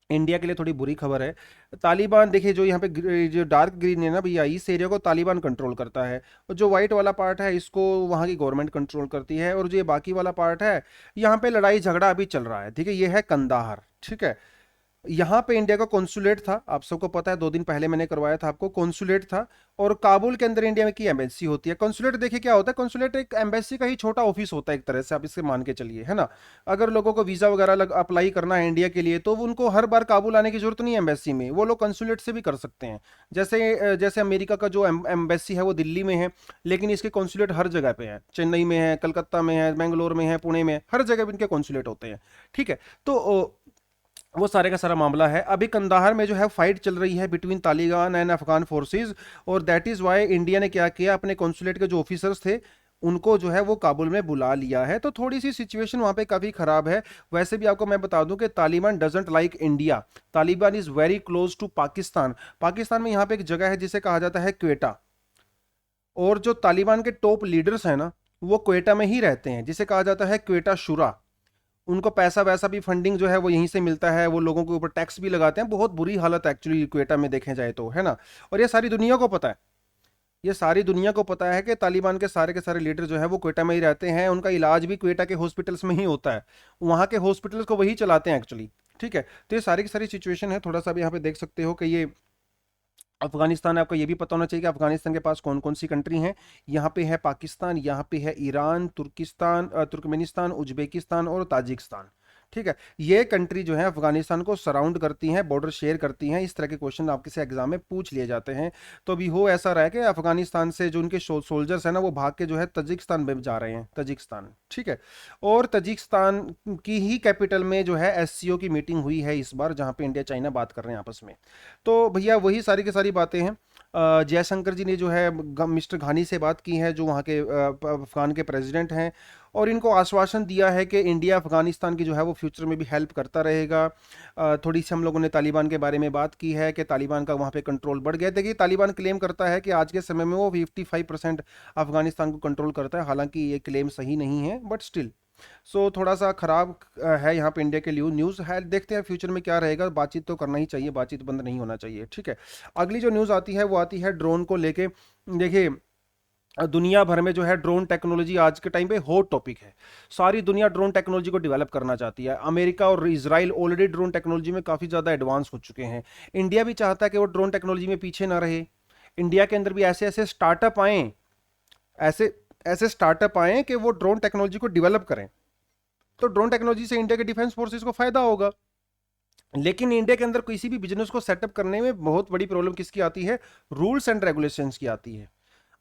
इंडिया के लिए थोड़ी बुरी खबर है। तालिबान देखिए, जो यहाँ पे जो डार्क ग्रीन है ना भैया, इस एरिया को तालिबान कंट्रोल करता है, और जो व्हाइट वाला पार्ट है इसको वहाँ की गवर्नमेंट कंट्रोल करती है, और जो ये बाकी वाला पार्ट है यहाँ पे लड़ाई झगड़ा अभी चल रहा है, ठीक है। ये है कंदाहार, ठीक है। यहाँ पे इंडिया का कॉन्सुलेट था, आप सबको पता है, 2 दिन पहले मैंने करवाया था आपको, कॉन्सुलेट था। और काबुल के अंदर इंडिया में की एम्बेसी होती है। कॉन्सुलेट देखिए क्या होता है, कॉन्सुलेट एक एम्बेसी का ही छोटा ऑफिस होता है एक तरह से, आप इससे मान के चलिए, है ना। अगर लोगों को वीजा वगैरह अप्लाई करना है इंडिया के लिए तो उनको हर बार काबुल आने की जरूरत नहीं है एम्बेसी में, वो लोग कॉन्सुलेट से भी कर सकते हैं। जैसे अमेरिका का जो एम्बेसी है वो दिल्ली में है, लेकिन इसके कॉन्सुलेट हर जगह पे है, चेन्नई में है, कलकत्ता में है, बेंगलोर में है, पुणे में है, हर जगह पे इनके कॉन्सुलेट होते हैं, ठीक है। तो वो सारे का सारा मामला है। अभी कंदाहार में जो है फाइट चल रही है between Taliban and Afghan forces, और दैट इज वाई इंडिया ने क्या किया, अपने कॉन्सुलेट के जो ऑफिसर्स थे उनको जो है वो काबुल में बुला लिया है। तो थोड़ी सी सिचुएशन वहां पे काफी खराब है। वैसे भी आपको मैं बता दूं कि Taliban doesn't like India, Taliban is very close to Pakistan. Pakistan में यहाँ पे एक जगह है जिसे कहा जाता है क्वेटा, और जो तालिबान के टॉप लीडर्स हैं ना वो क्वेटा में ही रहते हैं, जिसे कहा जाता है क्वेटा शुरा। उनको पैसा वैसा भी फंडिंग जो है वो यहीं से मिलता है, वो लोगों के ऊपर टैक्स भी लगाते हैं। बहुत बुरी हालत एक्चुअली क्वेटा में देखे जाए तो, है ना। और ये सारी दुनिया को पता है, ये सारी दुनिया को पता है कि तालिबान के सारे लीडर जो है वो क्वेटा में ही रहते हैं, उनका इलाज भी क्वेटा के हॉस्पिटल्स में ही होता है, वहाँ के हॉस्पिटल्स को वही चलाते हैं एक्चुअली। ठीक है, तो ये सारी की सारी सिचुएशन है। थोड़ा सा भी यहाँ पे देख सकते हो कि ये अफगानिस्तान है। आपको ये भी पता होना चाहिए कि अफगानिस्तान के पास कौन कौन सी कंट्री हैं। यहाँ पे है पाकिस्तान, यहाँ पे है ईरान, तुर्किस्तान, तुर्कमेनिस्तान, उज्बेकिस्तान और ताजिकिस्तान। ठीक है, ये कंट्री जो है अफगानिस्तान को सराउंड करती हैं, बॉर्डर शेयर करती हैं। इस तरह के क्वेश्चन आपके से एग्जाम में पूछ लिए जाते हैं। तो अभी हो ऐसा रहा है कि अफगानिस्तान से जो उनके सोल्जर्स हैं ना, वो भाग के जो है तजिकिस्तान में जा रहे हैं, तजिकिस्तान। ठीक है, और तजिकिस्तान की ही कैपिटल में जो है एससीओ की मीटिंग हुई है इस बार, जहाँ पे इंडिया चाइना बात कर रहे हैं आपस में। तो भैया वही सारी की सारी बातें हैं। जयशंकर जी ने जो है मिस्टर घानी से बात की है, जो वहाँ के अफगान के प्रेसिडेंट हैं, और इनको आश्वासन दिया है कि इंडिया अफगानिस्तान की जो है वो फ्यूचर में भी हेल्प करता रहेगा। थोड़ी सी हम लोगों ने तालिबान के बारे में बात की है कि तालिबान का वहाँ पे कंट्रोल बढ़ गया। देखिए, तालिबान क्लेम करता है कि आज के समय में वो 55% अफगानिस्तान को कंट्रोल करता है। हालांकि ये क्लेम सही नहीं है, बट स्टिल थोड़ा सा खराब है यहाँ पे इंडिया के लिए न्यूज़ है। देखते हैं फ्यूचर में क्या रहेगा। बातचीत तो करना ही चाहिए, बातचीत बंद नहीं होना चाहिए। ठीक है, अगली जो न्यूज़ आती है वो आती है ड्रोन को लेके। देखिए, दुनिया भर में जो है ड्रोन टेक्नोलॉजी आज के टाइम पे हॉट टॉपिक है। सारी दुनिया ड्रोन टेक्नोलॉजी को डेवलप करना चाहती है। अमेरिका और इजराइल ऑलरेडी ड्रोन टेक्नोलॉजी में काफ़ी ज़्यादा एडवांस हो चुके हैं। इंडिया भी चाहता है कि वो ड्रोन टेक्नोलॉजी में पीछे ना रहे। इंडिया के अंदर भी ऐसे ऐसे स्टार्टअप आए, ऐसे ऐसे स्टार्टअप आए कि वो ड्रोन टेक्नोलॉजी को डेवलप करें। तो ड्रोन टेक्नोलॉजी से इंडिया के डिफेंस फोर्सेस को फायदा होगा। लेकिन इंडिया के अंदर किसी भी बिजनेस को सेटअप करने में बहुत बड़ी प्रॉब्लम किसकी आती है? रूल्स एंड रेगुलेशंस की आती है।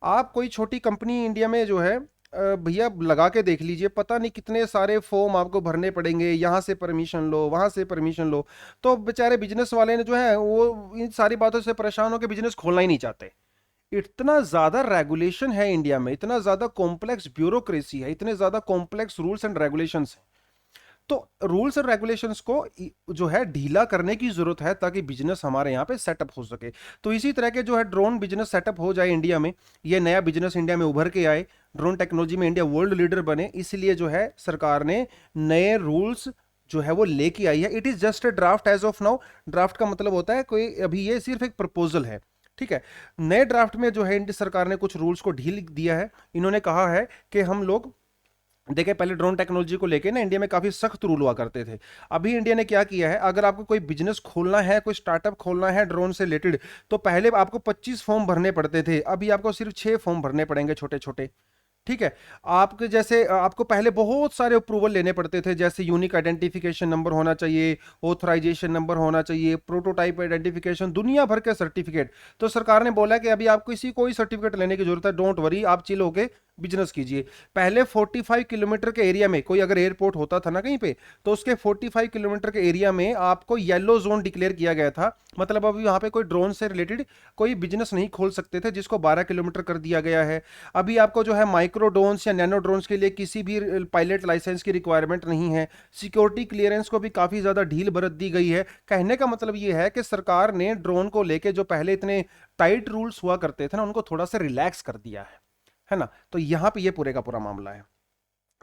आप कोई छोटी कंपनी इंडिया में जो है भैया लगा के देख लीजिए, पता नहीं कितने सारे फॉर्म आपको भरने पड़ेंगे, यहाँ से परमिशन लो, वहाँ से परमिशन लो। तो बेचारे बिजनेस वाले ने जो है वो इन सारी बातों से परेशान होकर बिजनेस खोलना ही नहीं चाहते। इतना ज़्यादा रेगुलेशन है इंडिया में, इतना ज़्यादा कॉम्प्लेक्स ब्यूरोक्रेसी है, इतने ज़्यादा कॉम्प्लेक्स रूल्स एंड रेगुलेशंस हैं। तो रूल्स और रेगुलेशंस को जो है ढीला करने की जरूरत है, ताकि बिजनेस हमारे यहाँ पे सेटअप हो सके। तो इसी तरह के जो है ड्रोन बिजनेस सेटअप हो जाए इंडिया में, ये नया बिजनेस इंडिया में उभर के आए, ड्रोन टेक्नोलॉजी में इंडिया वर्ल्ड लीडर बने, इसलिए जो है सरकार ने नए रूल्स जो है वो लेके आई है। It is just a draft as of now. Draft का मतलब होता है कोई, अभी ये सिर्फ एक प्रपोजल है। ठीक है, नए ड्राफ्ट में जो है इंडिया सरकार ने कुछ रूल्स को ढील दिया है। इन्होंने कहा है कि हम लोग देखिए, पहले ड्रोन टेक्नोलॉजी को लेके ना इंडिया में काफी सख्त रूल हुआ करते थे। अभी इंडिया ने क्या किया है, अगर आपको कोई बिजनेस खोलना है, कोई स्टार्टअप खोलना है ड्रोन से रिलेटेड, तो पहले आपको 25 फॉर्म भरने पड़ते थे, अभी आपको सिर्फ 6 फॉर्म भरने पड़ेंगे, छोटे छोटे। ठीक है, आपके जैसे आपको पहले बहुत सारे अप्रूवल लेने पड़ते थे, जैसे यूनिक आइडेंटिफिकेशन नंबर होना चाहिए, ऑथराइजेशन नंबर होना चाहिए, प्रोटोटाइप आइडेंटिफिकेशन, दुनिया भर के सर्टिफिकेट। तो सरकार ने बोला कि अभी आपको किसी कोई सर्टिफिकेट लेने की जरूरत है, डोंट वरी, आप चिल होके बिजनेस कीजिए। पहले 45 किलोमीटर के एरिया में कोई अगर एयरपोर्ट होता था ना कहीं पे, तो उसके 45 किलोमीटर के एरिया में आपको येलो जोन डिक्लेयर किया गया था। मतलब अभी वहां पे कोई ड्रोन से रिलेटेड कोई बिजनेस नहीं खोल सकते थे, जिसको 12 किलोमीटर कर दिया गया है। अभी आपको जो है माइक्रो ड्रोन्स या नैनो ड्रोन्स के लिए किसी भी पायलट लाइसेंस की रिक्वायरमेंट नहीं है। सिक्योरिटी क्लियरेंस को भी काफी ज्यादा ढील बरत दी गई है। कहने का मतलब ये है कि सरकार ने ड्रोन को लेके जो पहले इतने टाइट रूल्स हुआ करते थे ना, उनको थोड़ा सा रिलैक्स कर दिया है ना। तो यहां पे ये पूरे का पूरा मामला है।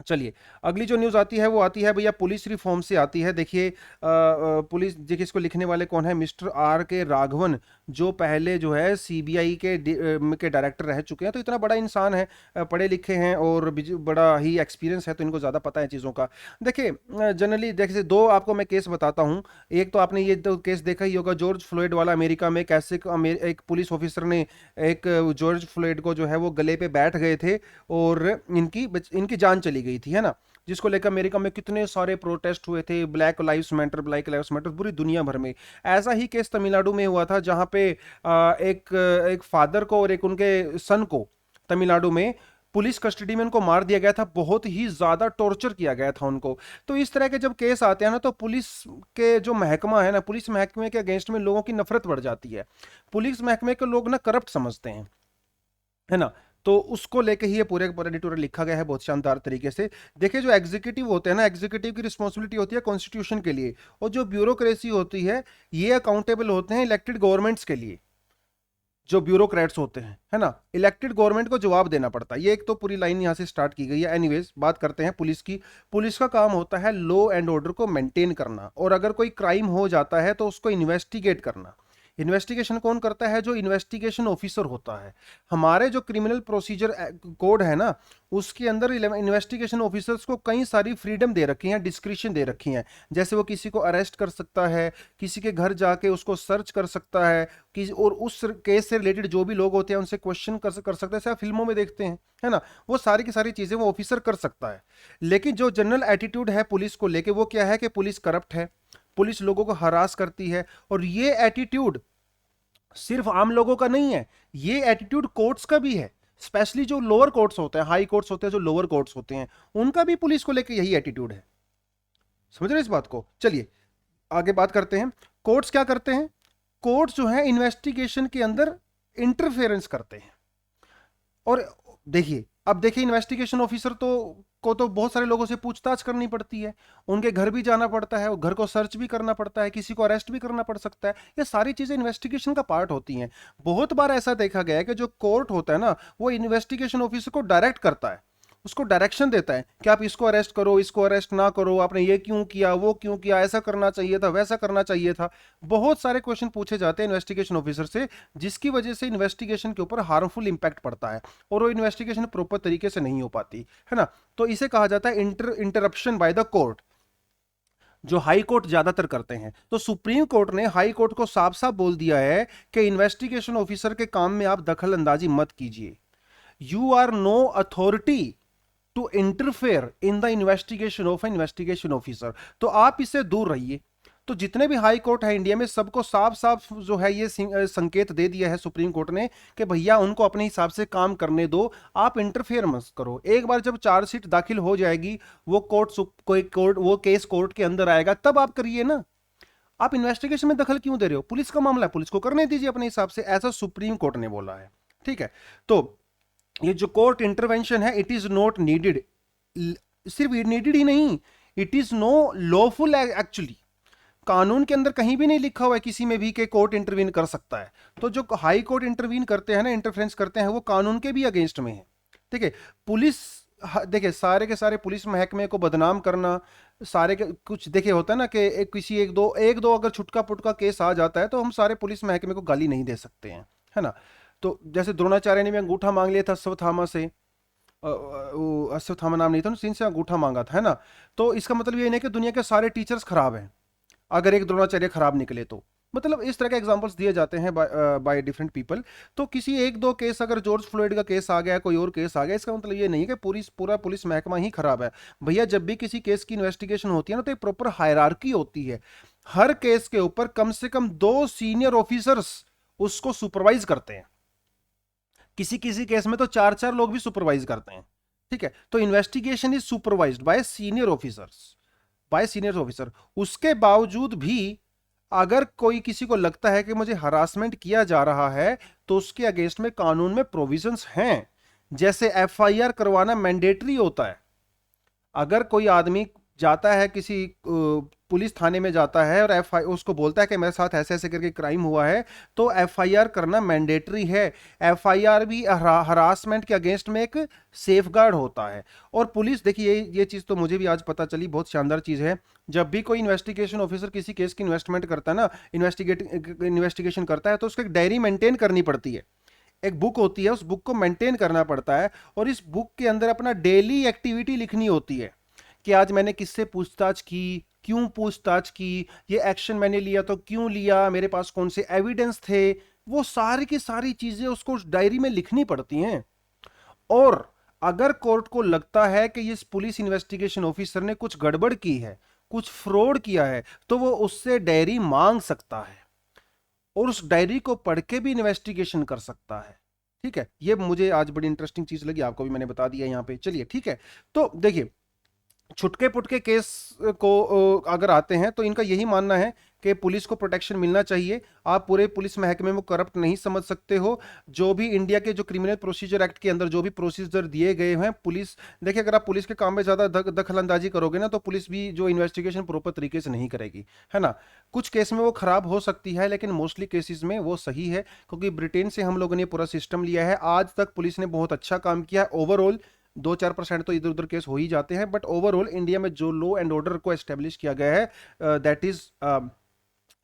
चलिए, अगली जो न्यूज़ आती है वो आती है भैया पुलिस रिफॉर्म से आती है। देखिए, पुलिस, देखिए इसको लिखने वाले कौन है, मिस्टर आर के राघवन, जो पहले जो है सीबीआई के डायरेक्टर रह चुके हैं। तो इतना बड़ा इंसान है, पढ़े लिखे हैं और बड़ा ही एक्सपीरियंस है, तो इनको ज़्यादा पता है चीज़ों का। देखिए, जनरली देखिए, दो आपको मैं केस बताता हूँ। एक तो आपने ये तो केस देखा ही होगा, जॉर्ज फ्लॉयड वाला, अमेरिका में कैसे एक पुलिस ऑफिसर ने एक जॉर्ज फ्लॉयड को जो है वो गले पे बैठ गए थे, और इनकी जान चली गई थी, है ना। जिसको लेकर अमेरिका में कितने सारे प्रोटेस्ट हुए थे, black lives matter, black lives matter, पूरी दुनिया भर में। ऐसा ही केस तमिलनाडु में हुआ था, जहां पे एक फादर को और एक उनके सन को तमिलनाडु में पुलिस कस्टडी में उनको मार दिया गया था। बहुत ही ज्यादा टॉर्चर किया गया था उनको। तो इस तरह के जब केस आते हैं ना, तो पुलिस के जो महकमा है ना, पुलिस महकमे के अगेंस्ट में लोगों की नफरत बढ़ जाती है। पुलिस महकमे के लोग ना करप्ट समझते हैं, है ना। तो उसको लेके ही ये पूरे का पूरा एडिटोरियल लिखा गया है बहुत शानदार तरीके से। देखिए, जो एग्जीक्यूटिव होते हैं ना, एग्जीक्यूटिव की रिस्पॉन्सिबिलिटी होती है कॉन्स्टिट्यूशन के लिए, और जो ब्यूरोक्रेसी होती है, ये अकाउंटेबल होते हैं इलेक्टेड गवर्नमेंट्स के लिए। जो ब्यूरोक्रेट्स होते हैं, है ना, इलेक्टेड गवर्नमेंट को जवाब देना पड़ता है। ये एक तो पूरी लाइन यहाँ से स्टार्ट की गई है। एनीवेज, बात करते हैं पुलिस की। पुलिस का काम होता है लॉ एंड ऑर्डर को मेंटेन करना, और अगर कोई क्राइम हो जाता है तो उसको इन्वेस्टिगेट करना। इन्वेस्टिगेशन कौन करता है? जो इन्वेस्टिगेशन ऑफिसर होता है। हमारे जो क्रिमिनल प्रोसीजर कोड है ना, उसके अंदर इन्वेस्टिगेशन ऑफिसर्स को कई सारी फ्रीडम दे रखी है, डिस्क्रिशन दे रखी है। जैसे वो किसी को अरेस्ट कर सकता है, किसी के घर जाके उसको सर्च कर सकता है, और उस केस से रिलेटेड जो भी लोग होते हैं उनसे क्वेश्चन कर सकते हैं, जैसे आप फिल्मों में देखते हैं, है ना। वो सारी की सारी चीजें वो ऑफिसर कर सकता है। लेकिन जो जनरल एटीट्यूड है पुलिस को लेके, वो क्या है कि पुलिस करप्ट है, पुलिस लोगों को हरास करती है। और ये एटीट्यूड सिर्फ आम लोगों का नहीं है, ये एटीट्यूड कोर्ट्स का भी है। स्पेशली जो लोअर कोर्ट्स होते हैं, हाई कोर्ट्स होते हैं, जो लोअर कोर्ट्स होते हैं, उनका भी पुलिस को लेकर यही एटीट्यूड है। समझ रहे इस बात को? चलिए आगे बात करते हैं। कोर्ट्स क्या करते हैं? कोर्ट्स जो है इन्वेस्टिगेशन के अंदर इंटरफेरेंस करते हैं। और देखिए, अब देखिए, इन्वेस्टिगेशन ऑफिसर तो बहुत सारे लोगों से पूछताछ करनी पड़ती है, उनके घर भी जाना पड़ता है, घर को सर्च भी करना पड़ता है, किसी को अरेस्ट भी करना पड़ सकता है। ये सारी चीजें इन्वेस्टिगेशन का पार्ट होती हैं। बहुत बार ऐसा देखा गया है कि जो कोर्ट होता है ना, वो इन्वेस्टिगेशन ऑफिसर को डायरेक्ट करता है, उसको डायरेक्शन देता है कि आप इसको अरेस्ट करो, इसको अरेस्ट ना करो, आपने ये क्यों किया, वो क्यों किया, ऐसा करना चाहिए था, वैसा करना चाहिए था। बहुत सारे क्वेश्चन पूछे जाते हैं इन्वेस्टिगेशन ऑफिसर से, जिसकी वजह से इन्वेस्टिगेशन के ऊपर हार्मफुल इंपैक्ट पड़ता है और वो इन्वेस्टिगेशन प्रॉपर तरीके से नहीं हो पाती, है ना। तो इसे कहा जाता है इंटरप्शन बाय द कोर्ट, जो हाई कोर्ट ज्यादातर करते हैं। तो सुप्रीम कोर्ट ने हाई कोर्ट को साफ साफ बोल दिया है कि इन्वेस्टिगेशन ऑफिसर के काम में आप दखल अंदाजी मत कीजिए। You are no authority to interfere in the investigation of investigation officer. तो आप इससे दूर रहिए। तो जितने भी हाई कोर्ट है इंडिया में, सबको साफ साफ जो है ये संकेत दे दिया है सुप्रीम कोर्ट ने कि भैया उनको अपने हिसाब से काम करने दो, आप इंटरफेयर मत करो। एक बार जब चार्जशीट दाखिल हो जाएगी, वो वो केस कोर्ट के अंदर आएगा, तब आप करिए ना। आप इन्वेस्टिगेशन में दखल क्यों दे रहे हो? पुलिस का मामला है, पुलिस को करने दीजिए अपने हिसाब से, ऐसा सुप्रीम कोर्ट ने बोला है। ठीक है, तो ये जो कोर्ट इंटरवेंशन है, इट इज नॉट नीडेड। सिर्फ नीडेड ही नहीं, it is no lawful actually. कानून के अंदर कहीं भी नहीं लिखा हुआ है किसी में भी कि कोर्ट इंटरवीन कर सकता है। तो जो हाई कोर्ट इंटरवीन करते हैं ना, इंटरफेरेंस करते हैं, वो कानून के भी अगेंस्ट में है। ठीक है, पुलिस, देखिए सारे के सारे पुलिस महकमे को बदनाम करना, सारे के कुछ देखे होता है ना कि किसी एक दो अगर छुटका पुटका केस आ जाता है तो हम सारे पुलिस महकमे को गाली नहीं दे सकते हैं, है ना। तो जैसे द्रोणाचार्य ने भी अंगूठा मांग लिया था अश्वत्थामा से, अश्वत्थामा नाम नहीं था, जिनसे अंगूठा मांगा था, है ना। तो इसका मतलब ये नहीं कि दुनिया के सारे टीचर्स खराब हैं अगर एक द्रोणाचार्य खराब निकले तो। मतलब इस तरह के एग्जांपल्स दिए जाते हैं बाय डिफरेंट पीपल। तो किसी एक दो केस, अगर जॉर्ज फ्लॉयड का केस आ गया, कोई और केस आ गया, इसका मतलब ये नहीं है कि पूरा पुलिस महकमा ही खराब है। भैया जब भी किसी केस की इन्वेस्टिगेशन होती है ना, तो एक प्रॉपर हायरार्की होती है। हर केस के ऊपर कम से कम 2 सीनियर ऑफिसर्स उसको सुपरवाइज करते हैं। किसी किसी केस में तो 4-4 लोग भी सुपरवाइज करते हैं। ठीक है, तो investigation is supervised bye senior officers, bye senior officer. उसके बावजूद भी अगर कोई किसी को लगता है कि मुझे हरासमेंट किया जा रहा है, तो उसके अगेंस्ट में कानून में प्रोविजंस हैं। जैसे एफआईआर करवाना मैंडेटरी होता है। अगर कोई आदमी जाता है किसी पुलिस थाने में जाता है और उसको बोलता है कि मेरे साथ ऐसे ऐसे करके क्राइम हुआ है, तो एफआईआर करना मैंडेटरी है। एफआईआर भी हरासमेंट के अगेंस्ट में एक सेफगार्ड होता है। और पुलिस, देखिए ये चीज़ तो मुझे भी आज पता चली, बहुत शानदार चीज़ है। जब भी कोई इन्वेस्टिगेशन ऑफिसर किसी केस की इन्वेस्टमेंट करता है ना, इन्वेस्टिगेशन करता है, तो उसको एक डायरी मेंटेन करनी पड़ती है। एक बुक होती है, उस बुक को मेंटेन करना पड़ता है, और इस बुक के अंदर अपना डेली एक्टिविटी लिखनी होती है कि आज मैंने किससे पूछताछ की, क्यों पूछताछ की, ये एक्शन मैंने लिया तो क्यों लिया, मेरे पास कौन से एविडेंस थे। वो सारी की सारी चीजें उसको उस डायरी में लिखनी पड़ती हैं। और अगर कोर्ट को लगता है कि ये पुलिस इन्वेस्टिगेशन ऑफिसर ने कुछ गड़बड़ की है, कुछ फ्रॉड किया है, तो वो उससे डायरी मांग सकता है और उस डायरी को पढ़ के भी इन्वेस्टिगेशन कर सकता है। ठीक है, ये मुझे आज बड़ी इंटरेस्टिंग चीज लगी, आपको भी मैंने बता दिया यहाँ पे। चलिए ठीक है, तो देखिए छुटके पुटके केस को अगर आते हैं तो इनका यही मानना है कि पुलिस को प्रोटेक्शन मिलना चाहिए। आप पूरे पुलिस महकमे में करप्ट नहीं समझ सकते हो। जो भी इंडिया के जो क्रिमिनल प्रोसीजर एक्ट के अंदर जो भी प्रोसीजर दिए गए हैं, पुलिस देखिए, अगर आप पुलिस के काम में ज्यादा दखल अंदाजी करोगे ना, तो पुलिस भी जो इन्वेस्टिगेशन प्रॉपर तरीके से नहीं करेगी, है ना। कुछ केस में वो खराब हो सकती है, लेकिन मोस्टली केसेस में वो सही है, क्योंकि ब्रिटेन से हम लोगों ने पूरा सिस्टम लिया है। आज तक पुलिस ने बहुत अच्छा काम किया है ओवरऑल। 2-4% तो इधर उधर केस हो ही जाते हैं, बट ओवरऑल इंडिया में जो लॉ एंड ऑर्डर को एस्टेब्लिश किया गया है, that is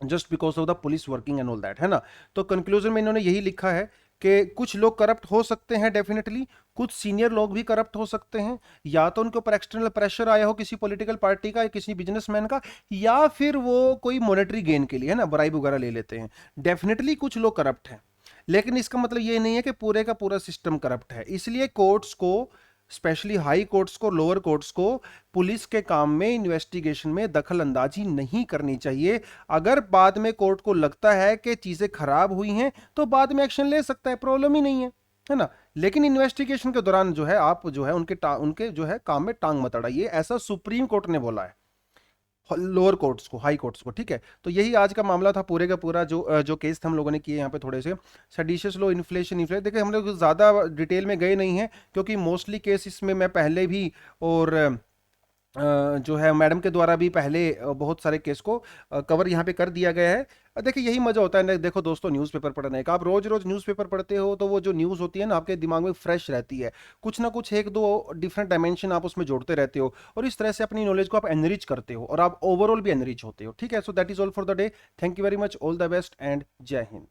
just because of the police working and all that, है ना। तो कंक्लूजन में इन्होंने यही लिखा है कि कुछ लोग करप्ट हो सकते हैं डेफिनेटली, कुछ सीनियर लोग भी करप्ट हो सकते हैं, या तो उनके ऊपर एक्सटर्नल प्रेशर आया हो किसी पॉलिटिकल पार्टी का या किसी बिजनेसमैन का, या फिर वो कोई मॉनेटरी गेन के लिए, है ना, ब्राइब वगैरह ले लेते हैं। डेफिनेटली कुछ लोग करप्ट हैं, लेकिन इसका मतलब ये नहीं है कि पूरे का पूरा सिस्टम करप्ट है। इसलिए कोर्ट्स को, स्पेशली हाई कोर्ट्स को, लोअर कोर्ट्स को पुलिस के काम में, इन्वेस्टिगेशन में दखल अंदाजी नहीं करनी चाहिए। अगर बाद में कोर्ट को लगता है कि चीजें खराब हुई हैं, तो बाद में एक्शन ले सकता है, प्रॉब्लम ही नहीं है ना। लेकिन इन्वेस्टिगेशन के दौरान जो है, आप जो है उनके जो है काम में टांग मत अड़ाइए, ऐसा सुप्रीम कोर्ट ने बोला है लोअर कोर्ट्स को, हाई कोर्ट्स को, ठीक है। तो यही आज का मामला था पूरे का पूरा, जो केस हम लोगों ने किए यहाँ पे थोड़े से। सेडिशियस लो, इन्फ्लेशन, देखिए हम लोग ज़्यादा डिटेल में गए नहीं हैं, क्योंकि मोस्टली केस इसमें मैं पहले भी, और जो है मैडम के द्वारा भी पहले बहुत सारे केस को कवर यहाँ पे कर दिया गया है। देखिए यही मजा होता है ना, देखो दोस्तों, न्यूज़पेपर पढ़ने का। आप रोज रोज न्यूज़पेपर पढ़ते हो तो वो जो न्यूज़ होती है ना, आपके दिमाग में फ्रेश रहती है, कुछ ना कुछ एक दो डिफरेंट डायमेंशन आप उसमें जोड़ते रहते हो, और इस तरह से अपनी नॉलेज को आप एनरिच करते हो, और आप ओवरऑल भी एनरिच होते हो, ठीक है। So that is all for the day. Thank you very much, all the best and जय हिंद।